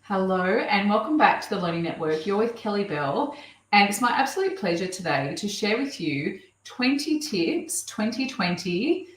Hello and welcome back to the Learning Network. You're with Kell Bell, and it's my absolute pleasure today to share with you 20 tips 2020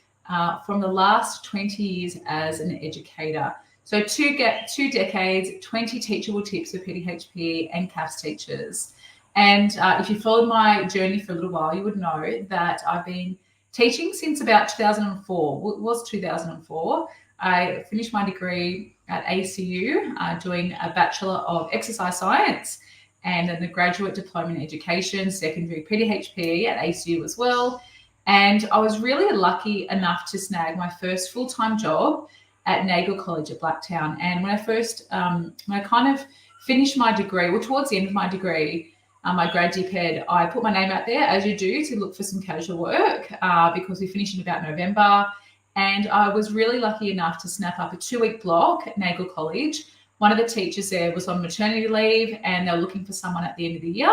from the last 20 years as an educator. So two decades, 20 teachable tips for PDHPE and CAFS teachers. And if you followed my journey for a little while, you would know that I've been teaching since about 2004. Well, it was 2004. I finished my degree at ACU doing a Bachelor of Exercise Science and then a graduate diploma in education, secondary PDHPE at ACU as well. And I was really lucky enough to snag my first full-time job at Nagle College at Blacktown. And when I kind of finished my degree, well, towards the end of my degree, my grad dip ed, I put my name out there, as you do, to look for some casual work because we finished in about November. And I was really lucky enough to snap up a 2-week block at Nagle College. One of the teachers there was on maternity leave and they were looking for someone at the end of the year.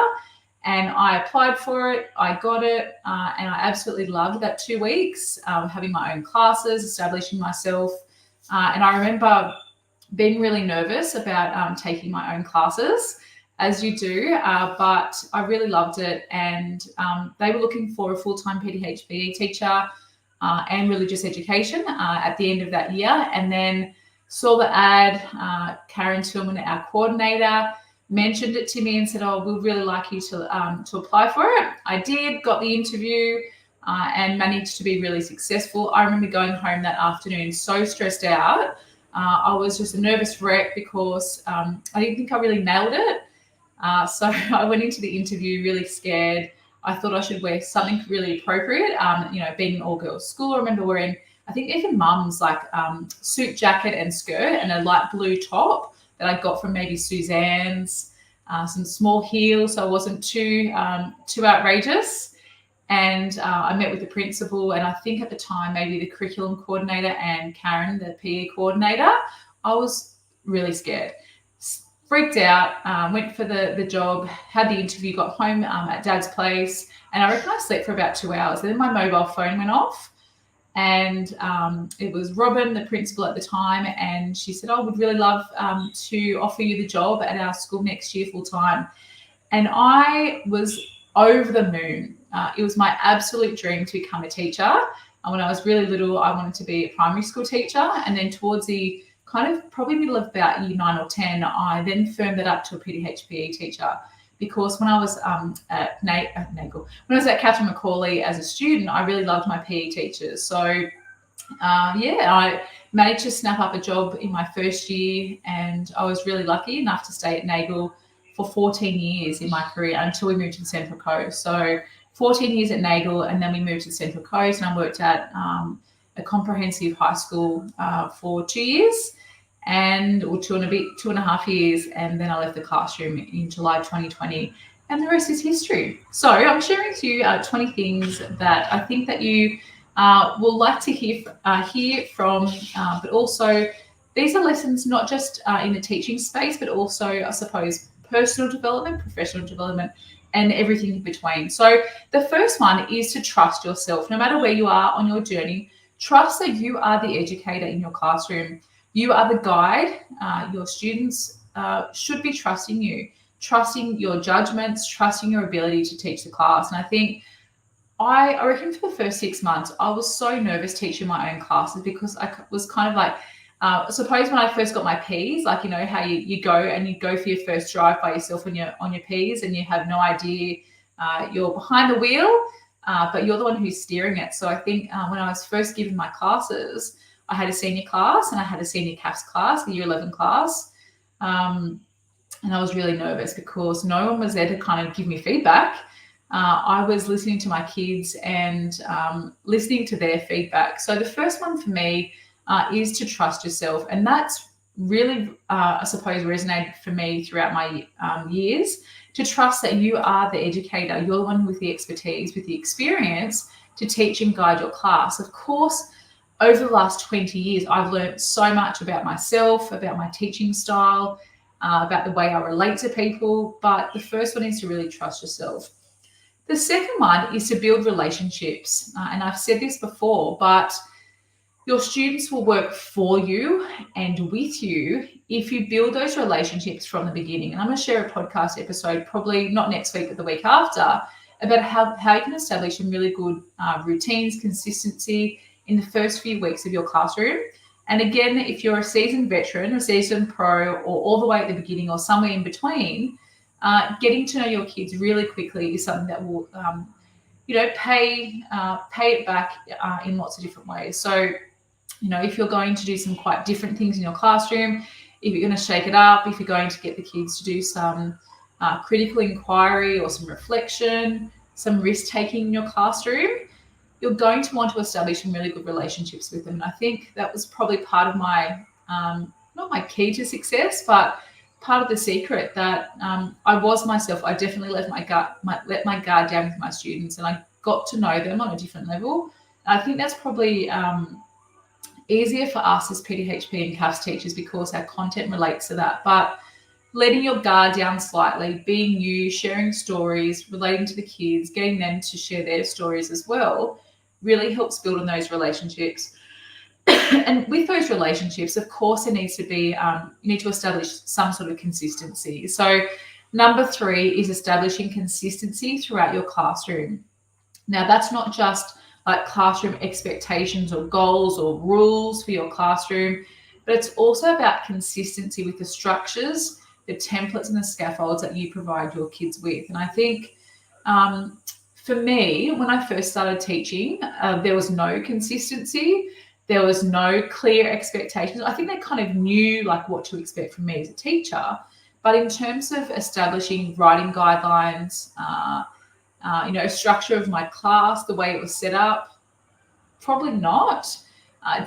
And I applied for it, I got it, and I absolutely loved that 2 weeks, having my own classes, establishing myself. And I remember being really nervous about taking my own classes, as you do, but I really loved it. And they were looking for a full-time PDHPE teacher and religious education at the end of that year. And then saw the ad, Karen Tillman, our coordinator, mentioned it to me and said, "Oh, we'd really like you to apply for it." I did, got the interview and managed to be really successful. I remember going home that afternoon so stressed out. I was just a nervous wreck because I didn't think I really nailed it. So I went into the interview really scared. I thought I should wear something really appropriate, being an all-girls school. I remember wearing, I think even mum's like suit jacket and skirt and a light blue top that I got from maybe Suzanne's, some small heels, so I wasn't too outrageous. And I met with the principal and I think at the time maybe the curriculum coordinator and Karen, the PE coordinator. I was really scared. Freaked out, went for the job, had the interview, got home at Dad's place, and I reckon I slept for about 2 hours. Then my mobile phone went off, and it was Robin, the principal at the time, and she said, "Oh, we'd really love to offer you the job at our school next year full time." And I was over the moon. It was my absolute dream to become a teacher. And when I was really little, I wanted to be a primary school teacher, and then towards the kind of probably middle of about year 9 or 10, I then firmed that up to a PDHPE teacher because when I was at Nagle, when I was at Catherine Macaulay as a student, I really loved my PE teachers. So I managed to snap up a job in my first year, and I was really lucky enough to stay at Nagle for 14 years in my career until we moved to the Central Coast. So 14 years at Nagle, and then we moved to the Central Coast, and I worked at a comprehensive high school for 2 years or 2.5 years, and then I left the classroom in July 2020, and the rest is history. So I'm sharing with you 20 things that I think that you will like to hear from, but also these are lessons not just in the teaching space, but also, I suppose, personal development, professional development, and everything in between. So the first one is to trust yourself. No matter where you are on your journey, trust that you are the educator in your classroom. You are the guide. Your students should be trusting you, trusting your judgments, trusting your ability to teach the class. And I think, I reckon for the first 6 months, I was so nervous teaching my own classes because I was kind of like, suppose when I first got my Ps, like, you know, how you go for your first drive by yourself on your Ps and you have no idea, you're behind the wheel, but you're the one who's steering it. So I think when I was first given my classes, I had a senior class and I had a senior CAFS class, the year 11 class. And I was really nervous because no one was there to kind of give me feedback. I was listening to my kids and listening to their feedback. So the first one for me is to trust yourself. And that's really, I suppose, resonated for me throughout my years, to trust that you are the educator. You're the one with the expertise, with the experience to teach and guide your class. Of course, over the last 20 years, I've learned so much about myself, about my teaching style, about the way I relate to people. But the first one is to really trust yourself. The second one is to build relationships. And I've said this before, but Your students will work for you and with you if you build those relationships from the beginning. And I'm going to share a podcast episode, probably not next week, but the week after, about how you can establish some really good routines, consistency in the first few weeks of your classroom. And again, if you're a seasoned veteran, a seasoned pro, or all the way at the beginning or somewhere in between, getting to know your kids really quickly is something that will, pay it back in lots of different ways. So, if you're going to do some quite different things in your classroom, if you're going to shake it up, if you're going to get the kids to do some critical inquiry or some reflection, some risk-taking in your classroom, you're going to want to establish some really good relationships with them. And I think that was probably part of my, not my key to success, but part of the secret that I was myself. I definitely let my guard down with my students, and I got to know them on a different level. And I think that's probably easier for us as PDHP and CAFS teachers because our content relates to that. But letting your guard down slightly, being you, sharing stories, relating to the kids, getting them to share their stories as well, really helps build on those relationships. And with those relationships, of course, there needs to be, you need to establish some sort of consistency. So number 3 is establishing consistency throughout your classroom. Now, that's not just like classroom expectations or goals or rules for your classroom, but it's also about consistency with the structures, the templates and the scaffolds that you provide your kids with. And I think for me, when I first started teaching, there was no consistency. There was no clear expectations. I think they kind of knew like what to expect from me as a teacher. But in terms of establishing writing guidelines, structure of my class, the way it was set up, probably not.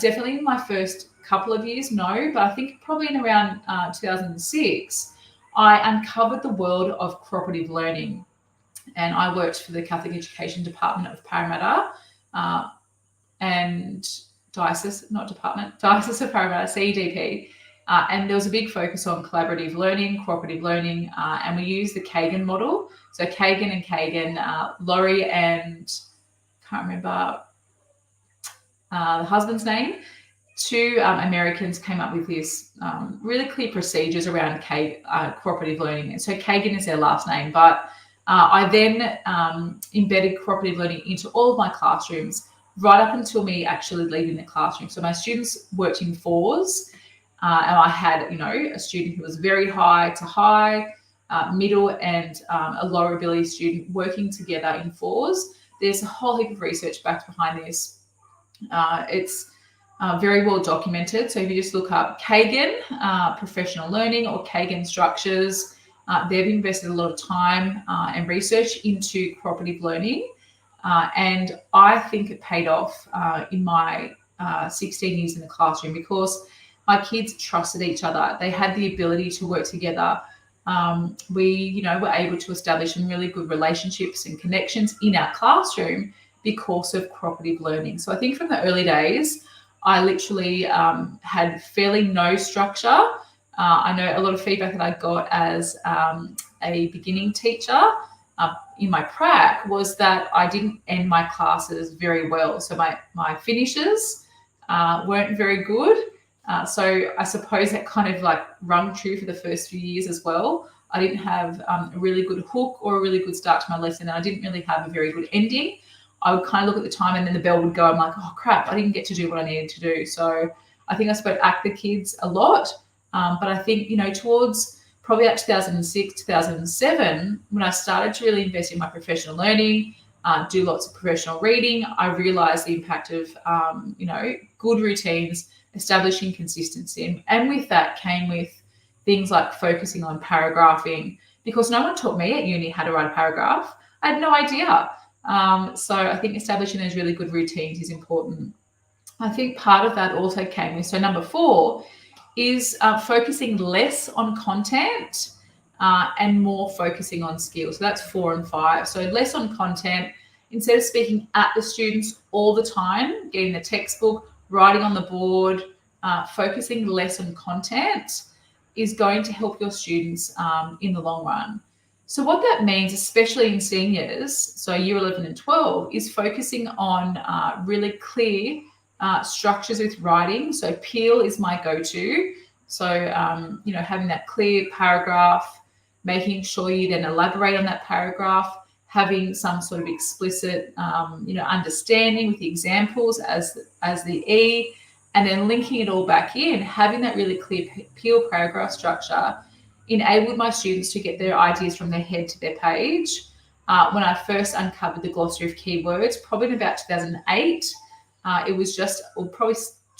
Definitely in my first couple of years, no. But I think probably in around 2006, I uncovered the world of cooperative learning. And I worked for the Catholic Education Department of Parramatta and Diocese of Parramatta, CEDP. And there was a big focus on collaborative learning, cooperative learning, and we used the Kagan model. So Kagan, Laurie and can't remember the husband's name, 2 Americans came up with this really clear procedures around cooperative learning. And so Kagan is their last name, but I then embedded cooperative learning into all of my classrooms right up until me actually leaving the classroom. So my students worked in 4s, and I had, a student who was very high to high, middle, and a lower ability student working together in 4s. There's a whole heap of research backed behind this. It's very well documented. So if you just look up Kagan professional learning or Kagan structures, they've invested a lot of time and research into cooperative learning. And I think it paid off in my 16 years in the classroom because my kids trusted each other. They had the ability to work together. We, were able to establish some really good relationships and connections in our classroom because of cooperative learning. So I think from the early days, I literally had fairly no structure. I know a lot of feedback that I got as a beginning teacher in my prac was that I didn't end my classes very well. So my finishes weren't very good. So I suppose that kind of like rung true for the first few years as well. I didn't have a really good hook or a really good start to my lesson, and I didn't really have a very good ending. I would kind of look at the time and then the bell would go. I'm like, oh crap, I didn't get to do what I needed to do. So I think I spoke at the kids a lot. But I think, towards probably at 2006, 2007, when I started to really invest in my professional learning, do lots of professional reading, I realized the impact of, good routines, establishing consistency. And with that came with things like focusing on paragraphing, because no one taught me at uni how to write a paragraph. I had no idea. So I think establishing those really good routines is important. I think part of that also came with, so number 4 is focusing less on content and more focusing on skills. So that's 4 and 5. So less on content, instead of speaking at the students all the time, getting the textbook, writing on the board, focusing less on content is going to help your students in the long run. So what that means, especially in seniors, so year 11 and 12, is focusing on really clear structures with writing. So Peel is my go-to. So, having that clear paragraph, making sure you then elaborate on that paragraph, having some sort of explicit, understanding with the examples as the E, and then linking it all back in, having that really clear Peel paragraph structure enabled my students to get their ideas from their head to their page. When I first uncovered the glossary of keywords, probably in about 2008, it was probably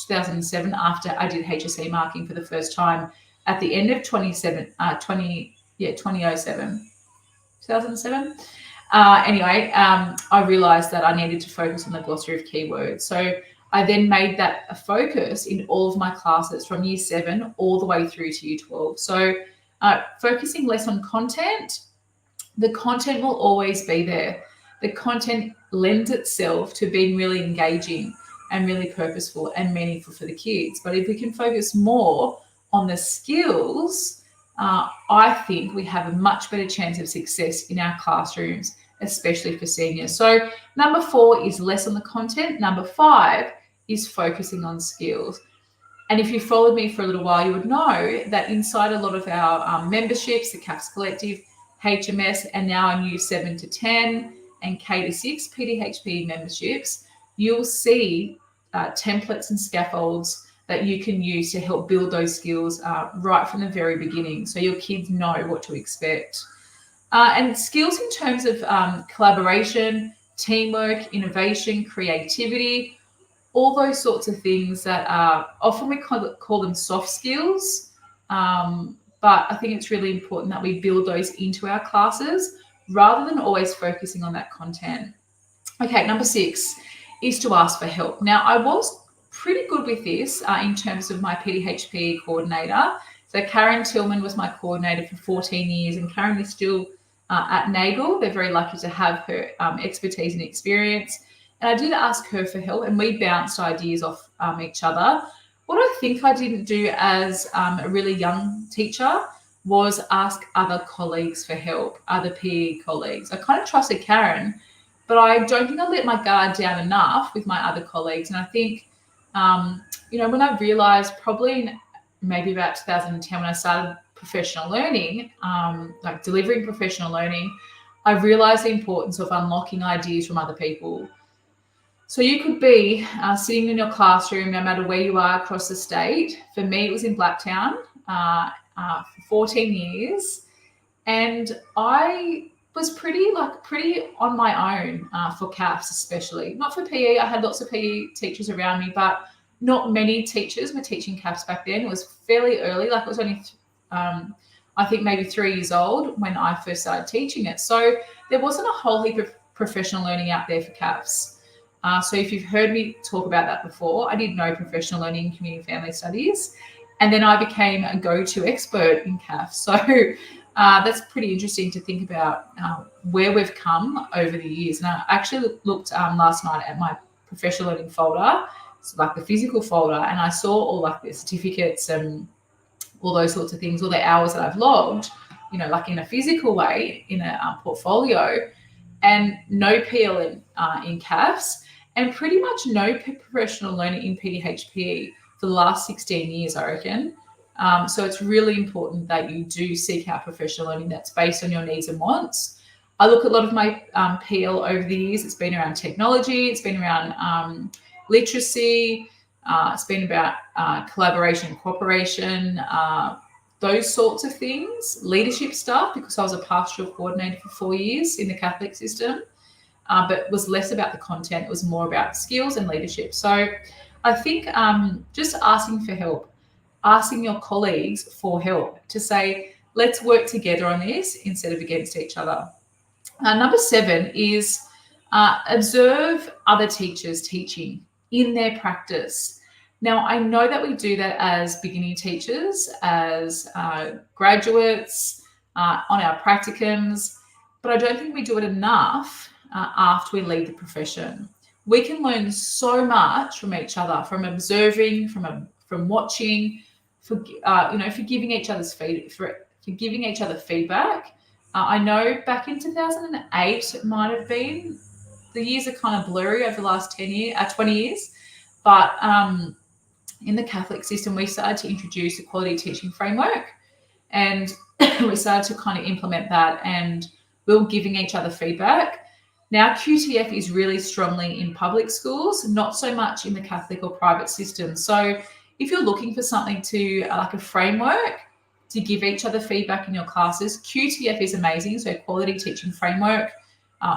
2007 after I did HSE marking for the first time at the end of 2007. I realized that I needed to focus on the glossary of keywords. So I then made that a focus in all of my classes from year 7 all the way through to year 12. So focusing less on content, the content will always be there. The content lends itself to being really engaging and really purposeful and meaningful for the kids. But if we can focus more on the skills, I think we have a much better chance of success in our classrooms, especially for seniors. So number 4 is less on the content. Number 5 is focusing on skills. And if you followed me for a little while, you would know that inside a lot of our memberships, the CAFS Collective, HMS, and now our new 7 to 10 and K to 6 PDHPE memberships, you'll see templates and scaffolds that you can use to help build those skills right from the very beginning, so your kids know what to expect. And skills in terms of collaboration, teamwork, innovation, creativity, all those sorts of things that often we call them soft skills, but I think it's really important that we build those into our classes rather than always focusing on that content. Okay, number 6 is to ask for help. Now, I was pretty good with this in terms of my PDHPE coordinator. So Karen Tillman was my coordinator for 14 years, and Karen is still at Nagel. They're very lucky to have her expertise and experience. And I did ask her for help, and we bounced ideas off each other. What I think I didn't do as a really young teacher was ask other colleagues for help, other PE colleagues. I kind of trusted Karen, but I don't think I let my guard down enough with my other colleagues. And I think, when I realized probably in maybe about 2010, when I started professional learning, like delivering professional learning, I realized the importance of unlocking ideas from other people. So you could be sitting in your classroom, no matter where you are across the state. For me, it was in Blacktown for 14 years. And I was pretty on my own for CAFS, especially. Not for PE. I had lots of PE teachers around me, but not many teachers were teaching CAFS back then. It was fairly early. Like, it was only, I think, maybe 3 years old when I first started teaching it. So there wasn't a whole heap of professional learning out there for CAFS. So if you've heard me talk about that before, I did no professional learning in community family studies. And then I became a go-to expert in CAFS. So that's pretty interesting to think about where we've come over the years. And I actually looked last night at my professional learning folder, so like the physical folder, and I saw all like the certificates and all those sorts of things, all the hours that I've logged, like in a physical way, in a portfolio, and no PL in CAFS, and pretty much no professional learning in PDHPE for the last 16 years, I reckon. So it's really important that you do seek out professional learning that's based on your needs and wants. I look at a lot of my PL over the years. It's been around technology. It's been around literacy. It's been about collaboration and cooperation, those sorts of things, leadership stuff, because I was a pastoral coordinator for 4 years in the Catholic system, but it was less about the content. It was more about skills and leadership. So I think just asking for help, asking your colleagues for help, to say, let's work together on this instead of against each other. Number 7 is observe other teachers teaching in their practice. Now, I know that we do that as beginning teachers, as graduates, on our practicums, but I don't think we do it enough after we leave the profession. We can learn so much from each other, from observing, from watching, for giving each other feedback. I know back in 2008, it might have been, the years are kind of blurry over the last 20 years, But in the Catholic system, we started to introduce a quality teaching framework, and we started to kind of implement that, and we were giving each other feedback. Now, QTF is really strongly in public schools, not so much in the Catholic or private system. So if you're looking for something to like a framework to give each other feedback in your classes, QTF is amazing. So quality teaching framework.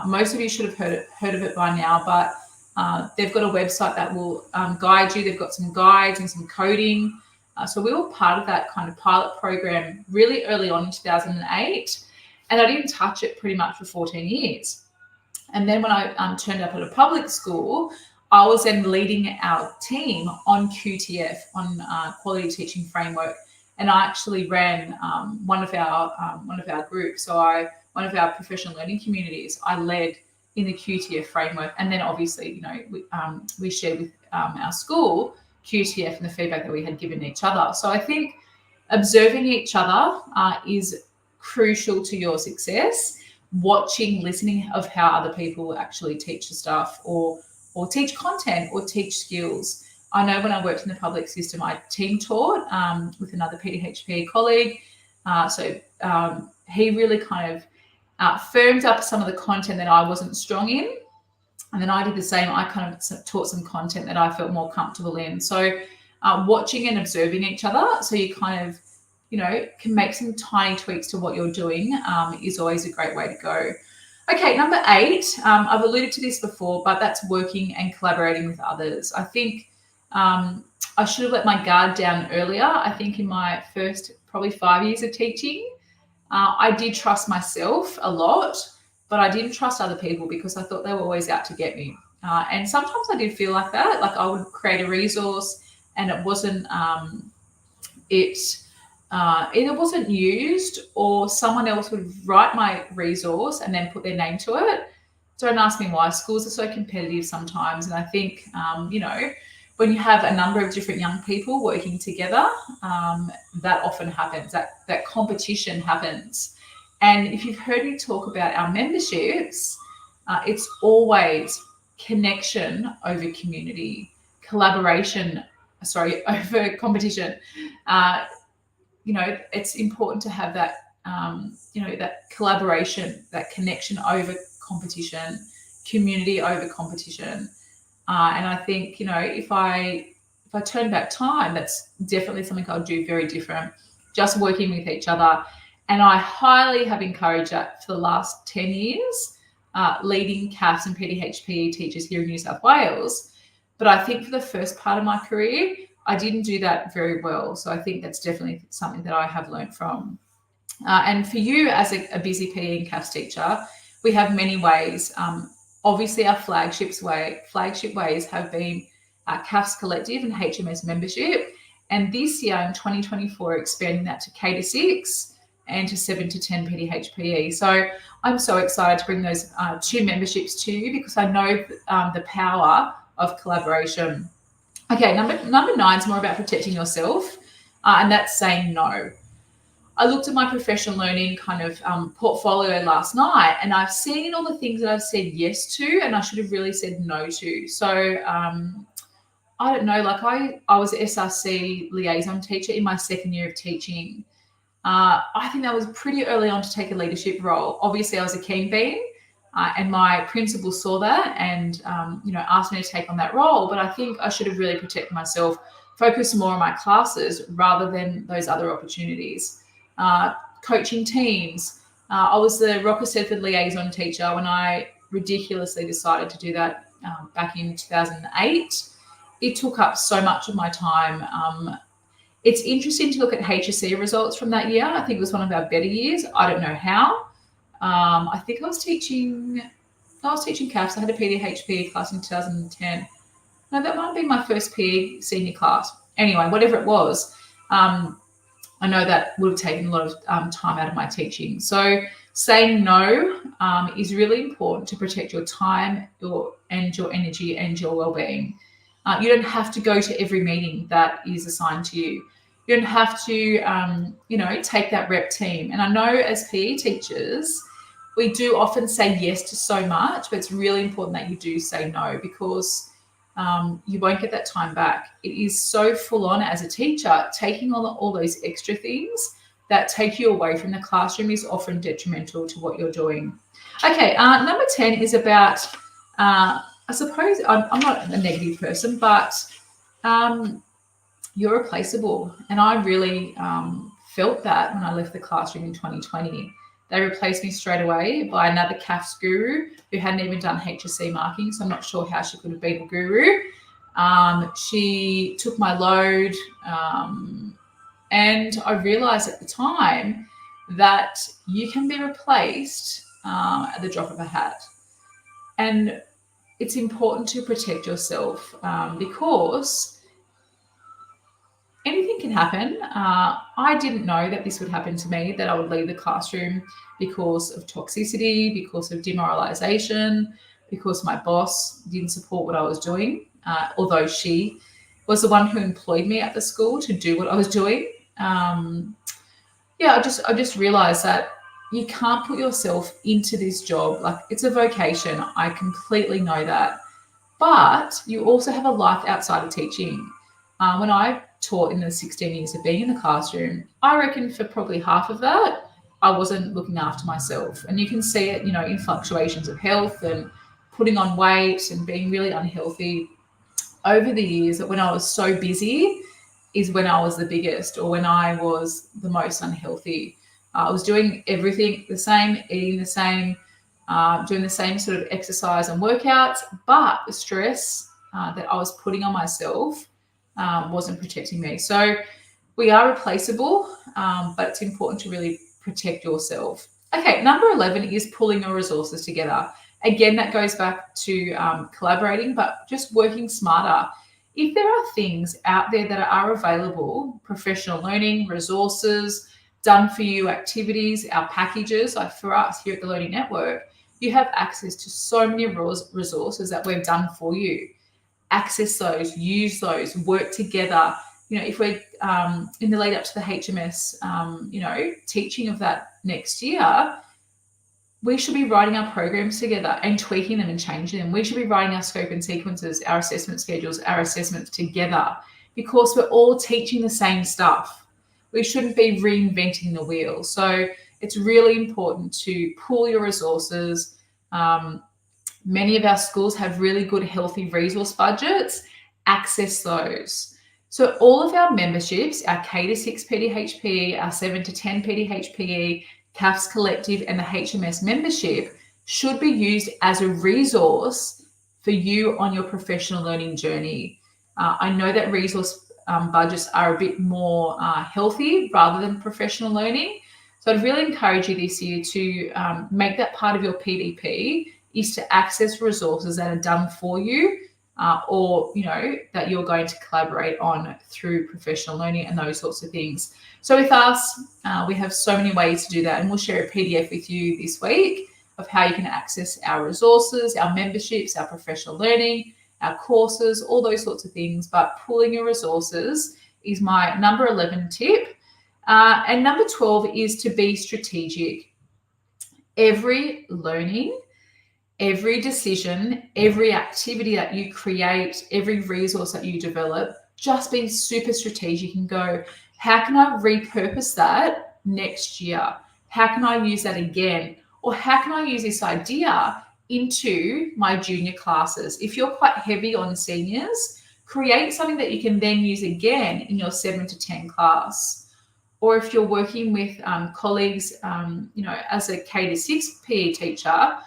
Most of you should have heard of it by now, but they've got a website that will guide you. They've got some guides and some coding. So we were part of that kind of pilot program really early on in 2008, and I didn't touch it pretty much for 14 years. And then when I turned up at a public school, I was then leading our team on QTF, on quality teaching framework, and I actually ran one of our groups. So one of our professional learning communities, I led in the QTF framework, and then obviously, we shared with our school QTF and the feedback that we had given each other. So I think observing each other is crucial to your success. Watching, listening of how other people actually teach the stuff, or teach content, or teach skills. I know when I worked in the public system, I team taught with another PDHPE colleague. So he really kind of firmed up some of the content that I wasn't strong in. And then I did the same. I kind of taught some content that I felt more comfortable in. So watching and observing each other, so you kind of, can make some tiny tweaks to what you're doing is always a great way to go. Okay, number 8, I've alluded to this before, but that's working and collaborating with others. I think I should have let my guard down earlier. I think in my first probably 5 years of teaching, I did trust myself a lot, but I didn't trust other people because I thought they were always out to get me. And sometimes I did feel like that. Like I would create a resource and it wasn't, either wasn't used, or someone else would write my resource and then put their name to it. Don't ask me why. Schools are so competitive sometimes. And I think, when you have a number of different young people working together, that often happens, that competition happens. And if you've heard me talk about our memberships, it's always connection over community, over competition. It's important to have that, that collaboration, that connection over competition, community over competition. And I think, if I turn back time, that's definitely something I'll do very different, just working with each other. And I highly have encouraged that for the last 10 years, leading CAFS and PDHPE teachers here in New South Wales. But I think for the first part of my career, I didn't do that very well. So I think that's definitely something that I have learned from. And for you as a busy PE and CAFS teacher, we have many ways. Obviously, our flagship ways have been CAFS Collective and HMS membership. And this year in 2024, expanding that to K to 6 and to 7 to 10 PDHPE. So I'm so excited to bring those 2 memberships to you because I know the power of collaboration. Okay, number 9 is more about protecting yourself, and that's saying no. I looked at my professional learning kind of portfolio last night, and I've seen all the things that I've said yes to, and I should have really said no to. So I don't know, like I was an SRC liaison teacher in my second year of teaching. I think that was pretty early on to take a leadership role. Obviously, I was a keen bean. And my principal saw that and, asked me to take on that role. But I think I should have really protected myself, focused more on my classes rather than those other opportunities. Coaching teams. I was the Rocker Stedford liaison teacher when I ridiculously decided to do that back in 2008. It took up so much of my time. It's interesting to look at HSC results from that year. I think it was one of our better years. I don't know how. I think I was teaching CAFS. I had a PDHPE class in 2010. No, that might have been my first PE senior class. Anyway, whatever it was, I know that would have taken a lot of time out of my teaching. So saying no is really important to protect your time, your energy and your well-being. You don't have to go to every meeting that is assigned to you. You don't have to, take that rep team. And I know as PE teachers, we do often say yes to so much, but it's really important that you do say no because you won't get that time back. It is so full on as a teacher, taking on all those extra things that take you away from the classroom is often detrimental to what you're doing. Okay, number 10 is about, I suppose, I'm not a negative person, but you're replaceable. And I really felt that when I left the classroom in 2020. They replaced me straight away by another CAFS guru who hadn't even done HSC marking, so I'm not sure how she could have been a guru. She took my load, and I realised at the time that you can be replaced at the drop of a hat. And it's important to protect yourself because anything can happen. I didn't know that this would happen to me, that I would leave the classroom because of toxicity, because of demoralization, because my boss didn't support what I was doing, although she was the one who employed me at the school to do what I was doing. I just realized that you can't put yourself into this job. Like, it's a vocation. I completely know that. But you also have a life outside of teaching. When I taught in the 16 years of being in the classroom, I reckon for probably half of that, I wasn't looking after myself. And you can see it, in fluctuations of health and putting on weight and being really unhealthy over the years. That when I was so busy is when I was the biggest, or when I was the most unhealthy. I was doing everything the same, eating the same, doing the same sort of exercise and workouts, but the stress that I was putting on myself wasn't protecting me. So we are replaceable, but it's important to really protect yourself. Okay, number 11 is pulling your resources together. Again, that goes back to collaborating, but just working smarter. If there are things out there that are available, professional learning, resources, done for you activities, our packages, like for us here at the Learning Network, you have access to so many resources that we've done for you. Access those, use those, work together. If we're in the lead up to the HMS, teaching of that next year, we should be writing our programs together and tweaking them and changing them. We should be writing our scope and sequences, our assessment schedules, our assessments together, because we're all teaching the same stuff. We shouldn't be reinventing the wheel. So it's really important to pool your resources. Many of our schools have really good, healthy resource budgets. Access those. So all of our memberships, our K to 6 PDHPE, our 7 to 10 PDHPE, CAFS Collective, and the HMS membership should be used as a resource for you on your professional learning journey. I know that resource budgets are a bit more healthy rather than professional learning. So I'd really encourage you this year to make that part of your PDP, is to access resources that are done for you, or that you're going to collaborate on through professional learning and those sorts of things. So with us, we have so many ways to do that, and we'll share a PDF with you this week of how you can access our resources, our memberships, our professional learning, our courses, all those sorts of things. But pooling your resources is my number 11 tip. And number 12 is to be strategic. Every learning, every decision, every activity that you create, every resource that you develop, just be super strategic and go, how can I repurpose that next year? How can I use that again? Or how can I use this idea into my junior classes? If you're quite heavy on seniors, create something that you can then use again in your 7 to 10 class. Or if you're working with colleagues, as a K to 6 PE teacher,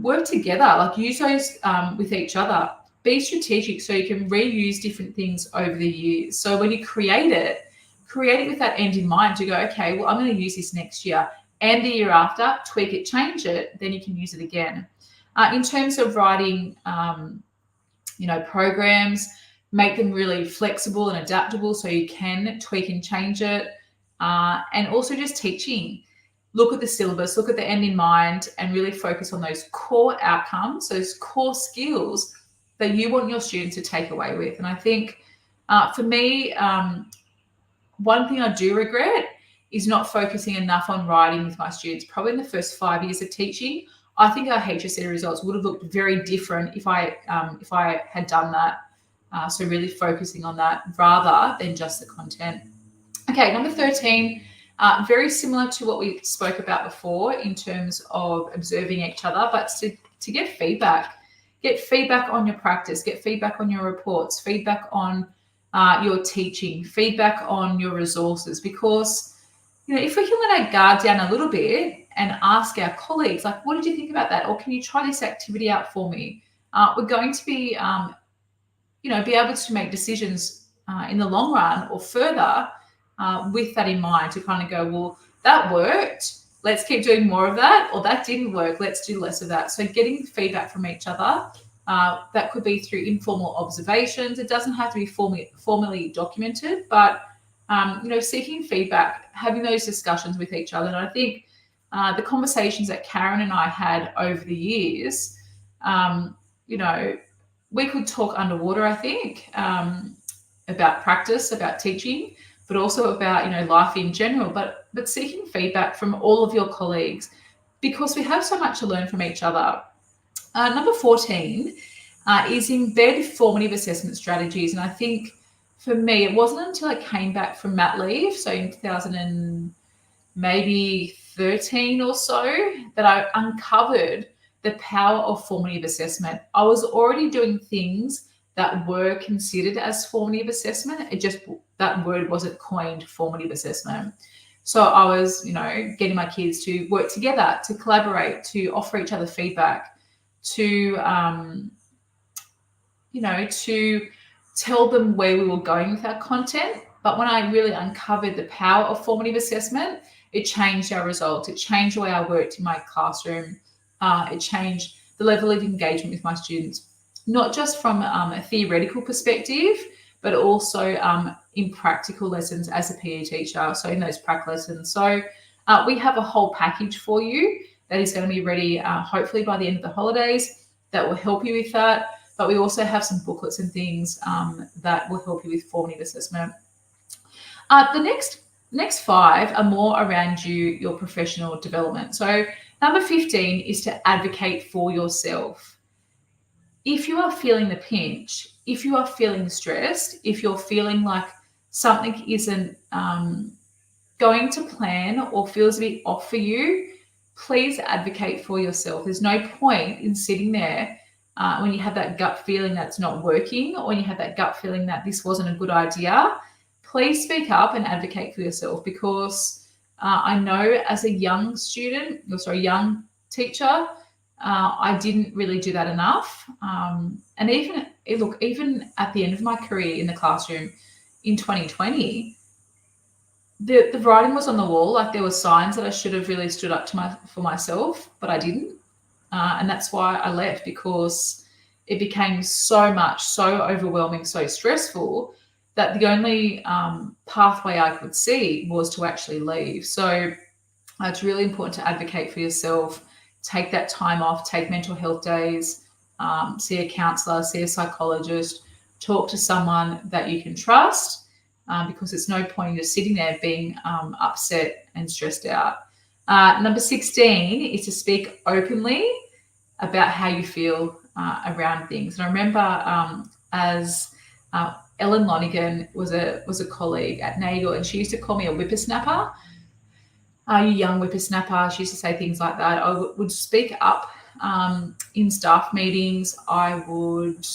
work together, like use those with each other. Be strategic so you can reuse different things over the years. So when you create it with that end in mind, to go, okay, well, I'm going to use this next year and the year after, tweak it, change it, then you can use it again. In terms of writing, programs, make them really flexible and adaptable so you can tweak and change it. And also just teaching. Look at the syllabus, look at the end in mind, and really focus on those core outcomes, those core skills that you want your students to take away with. And I think for me, one thing I do regret is not focusing enough on writing with my students. Probably in the first 5 years of teaching, I think our HSC results would have looked very different if I had done that. So really focusing on that rather than just the content. Okay, number 13, very similar to what we spoke about before in terms of observing each other, but to get feedback. Get feedback on your practice, get feedback on your reports, feedback on your teaching, feedback on your resources, because if we can let our guard down a little bit and ask our colleagues, like, what did you think about that? Or can you try this activity out for me? We're going to be, be able to make decisions in the long run or further with that in mind, to kind of go, well, that worked, let's keep doing more of that, or that didn't work, let's do less of that. So getting feedback from each other, that could be through informal observations. It doesn't have to be formally documented, but seeking feedback, having those discussions with each other. And I think the conversations that Karen and I had over the years, we could talk underwater, I think, about practice, about teaching, but also about, life in general, but seeking feedback from all of your colleagues, because we have so much to learn from each other. Number 14 is embed formative assessment strategies. And I think for me, it wasn't until I came back from mat leave, so in 2013 or so, that I uncovered the power of formative assessment. I was already doing things that were considered as formative assessment. That word wasn't coined, formative assessment. So I was, getting my kids to work together, to collaborate, to offer each other feedback, to, to tell them where we were going with our content. But when I really uncovered the power of formative assessment, it changed our results. It changed the way I worked in my classroom. It changed the level of engagement with my students, not just from a theoretical perspective, but also in practical lessons as a PE teacher, so in those prac lessons. So we have a whole package for you that is going to be ready hopefully by the end of the holidays that will help you with that. But we also have some booklets and things that will help you with formative assessment. The next 5 are more around your professional development. So number 15 is to advocate for yourself. If you are feeling the pinch, if you are feeling stressed, if you're feeling like something isn't going to plan or feels a bit off for you, please advocate for yourself. There's no point in sitting there when you have that gut feeling that's not working, or when you have that gut feeling that this wasn't a good idea. Please speak up and advocate for yourself, because I know as a young teacher, I didn't really do that enough. And even at the end of my career in the classroom in 2020, the writing was on the wall. Like, there were signs that I should have really stood up for myself, but I didn't. And that's why I left, because it became so overwhelming, so stressful, that the only pathway I could see was to actually leave. So it's really important to advocate for yourself. Take that time off, take mental health days, see a counsellor, see a psychologist, talk to someone that you can trust, because it's no point in just sitting there being upset and stressed out. Number 16 is to speak openly about how you feel around things. And I remember as Ellen Lonigan was a colleague at Nagel, and she used to call me a whippersnapper. You young whippersnapper. She used to say things like that. I would speak up in staff meetings. I would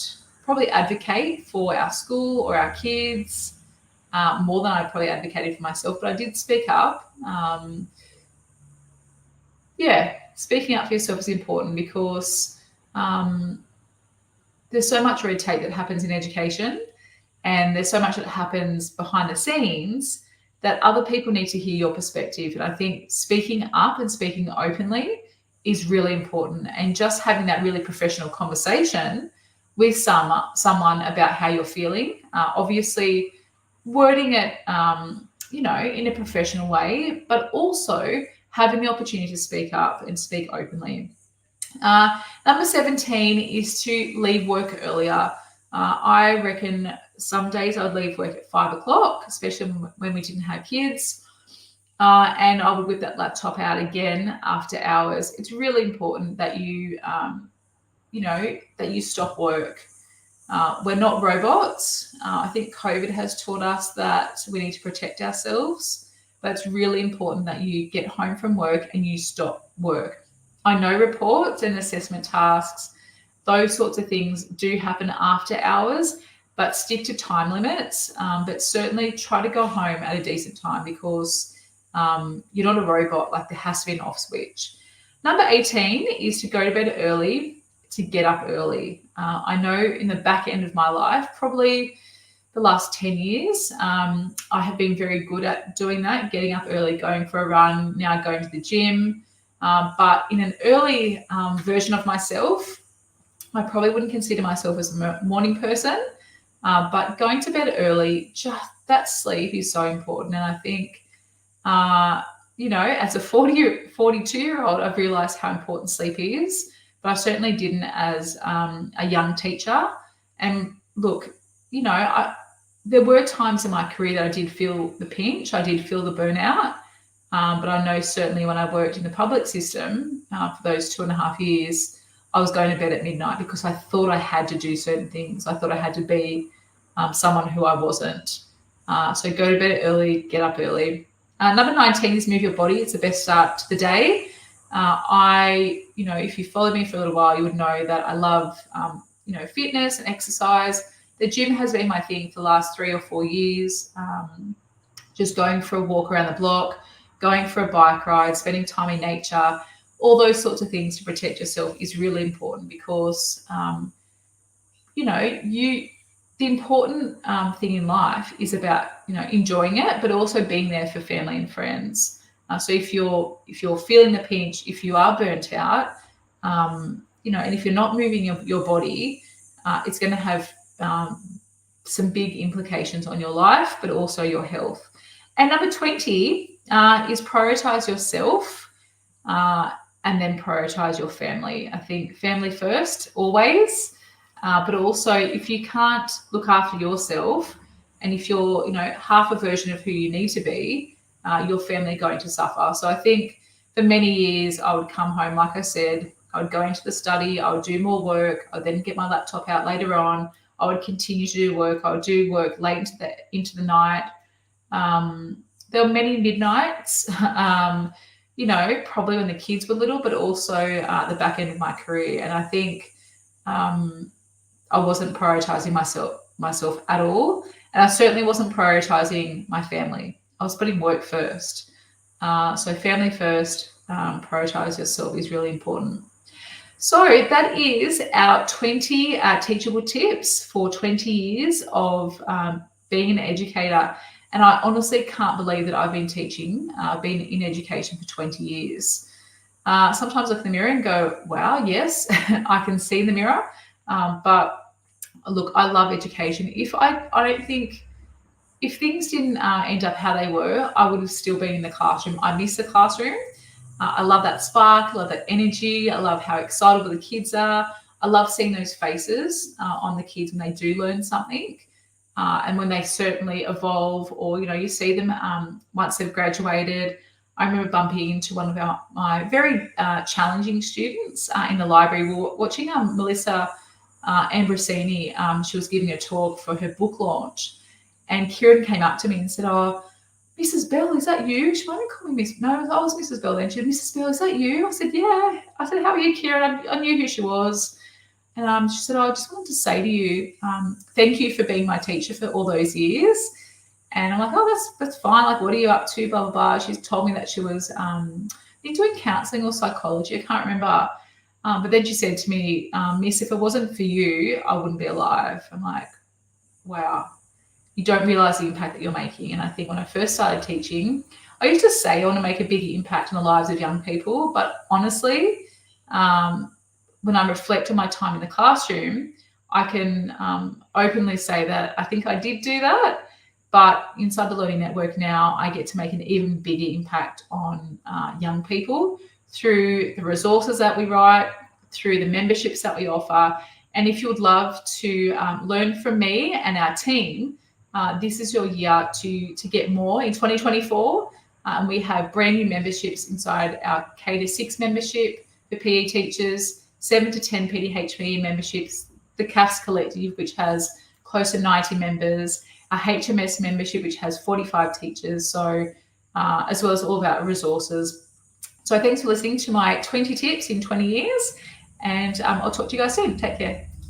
probably advocate for our school or our kids more than I probably advocated for myself, but I did speak up. Speaking up for yourself is important, because there's so much red tape that happens in education, and there's so much that happens behind the scenes that other people need to hear your perspective. And I think speaking up and speaking openly is really important, and just having that really professional conversation with someone about how you're feeling, obviously wording it, in a professional way, but also having the opportunity to speak up and speak openly. Number 17 is to leave work earlier. I reckon some days I'd leave work at 5 o'clock, especially when we didn't have kids. and I would whip that laptop out again after hours. It's really important that you, that you stop work. We're not robots. I think COVID has taught us that we need to protect ourselves, but it's really important that you get home from work and you stop work. I know reports and assessment tasks, those sorts of things do happen after hours, but stick to time limits. But certainly try to go home at a decent time, because you're not a robot. Like, there has to be an off switch. Number 18 is to go to bed early, to get up early. I know in the back end of my life, probably the last 10 years, I have been very good at doing that, getting up early, going for a run, now going to the gym. But in an early version of myself, I probably wouldn't consider myself as a morning person, but going to bed early, just that sleep is so important. And I think, as a 42-year-old, I've realised how important sleep is, but I certainly didn't as a young teacher. And look, there were times in my career that I did feel the pinch, I did feel the burnout, but I know certainly when I worked in the public system for those 2.5 years, I was going to bed at midnight because I thought I had to do certain things. I thought I had to be someone who I wasn't. So go to bed early, get up early. Number 19 is move your body. It's the best start to the day. If you followed me for a little while, you would know that I love, fitness and exercise. The gym has been my thing for the last 3 or 4 years. Just going for a walk around the block, going for a bike ride, spending time in nature, all those sorts of things to protect yourself is really important, because, the important thing in life is about, enjoying it, but also being there for family and friends. So if you're feeling the pinch, if you are burnt out, and if you're not moving your body, it's going to have some big implications on your life, but also your health. And number 20 is prioritize yourself and then prioritize your family. I think family first, always, but also if you can't look after yourself, and if you're, half a version of who you need to be, your family are going to suffer. So I think for many years I would come home, like I said, I would go into the study, I would do more work, I would then get my laptop out later on, I would continue to do work, I would do work late into the night. There were many midnights, probably when the kids were little, but also the back end of my career. And I think I wasn't prioritizing myself at all. And I certainly wasn't prioritizing my family. I was putting work first. So family first, prioritize yourself is really important. So that is our 20 teachable tips for 20 years of being an educator. And I honestly can't believe that I've been teaching, been in education for 20 years. Sometimes I look in the mirror and go, wow, yes, I can see in the mirror. But look, I love education. I don't think, if things didn't end up how they were, I would have still been in the classroom. I miss the classroom. I love that spark. I love that energy. I love how excitable the kids are. I love seeing those faces on the kids when they do learn something. And when they certainly evolve, or, you see them once they've graduated. I remember bumping into one of my very challenging students in the library. We were watching Melissa Ambrosini. She was giving a talk for her book launch. And Kieran came up to me and said, "Oh, Mrs. Bell, is that you?" She might have called me Miss. No, I was Mrs. Bell then. She said, "Mrs. Bell, is that you?" I said, "Yeah." I said, "How are you, Kieran?" I knew who she was. And she said, "I just wanted to say to you, thank you for being my teacher for all those years." And I'm like, "Oh, that's fine. Like, what are you up to?" Blah, blah, blah. She's told me that she was doing counselling or psychology. I can't remember. But then she said to me, "Miss, if it wasn't for you, I wouldn't be alive." I'm like, wow. You don't realise the impact that you're making. And I think when I first started teaching, I used to say I want to make a big impact on the lives of young people. But honestly, when I reflect on my time in the classroom, I can openly say that I think I did do that. But inside the Learning Network now, I get to make an even bigger impact on young people through the resources that we write, through the memberships that we offer. And if you would love to learn from me and our team, this is your year to get more in 2024. And we have brand new memberships inside our K to 6 membership for PE teachers, 7 to 10 PDHPE memberships, the CAFS Collective, which has close to 90 members, our HMS membership, which has 45 teachers, so as well as all of our resources. So thanks for listening to my 20 tips in 20 years, and I'll talk to you guys soon. Take care.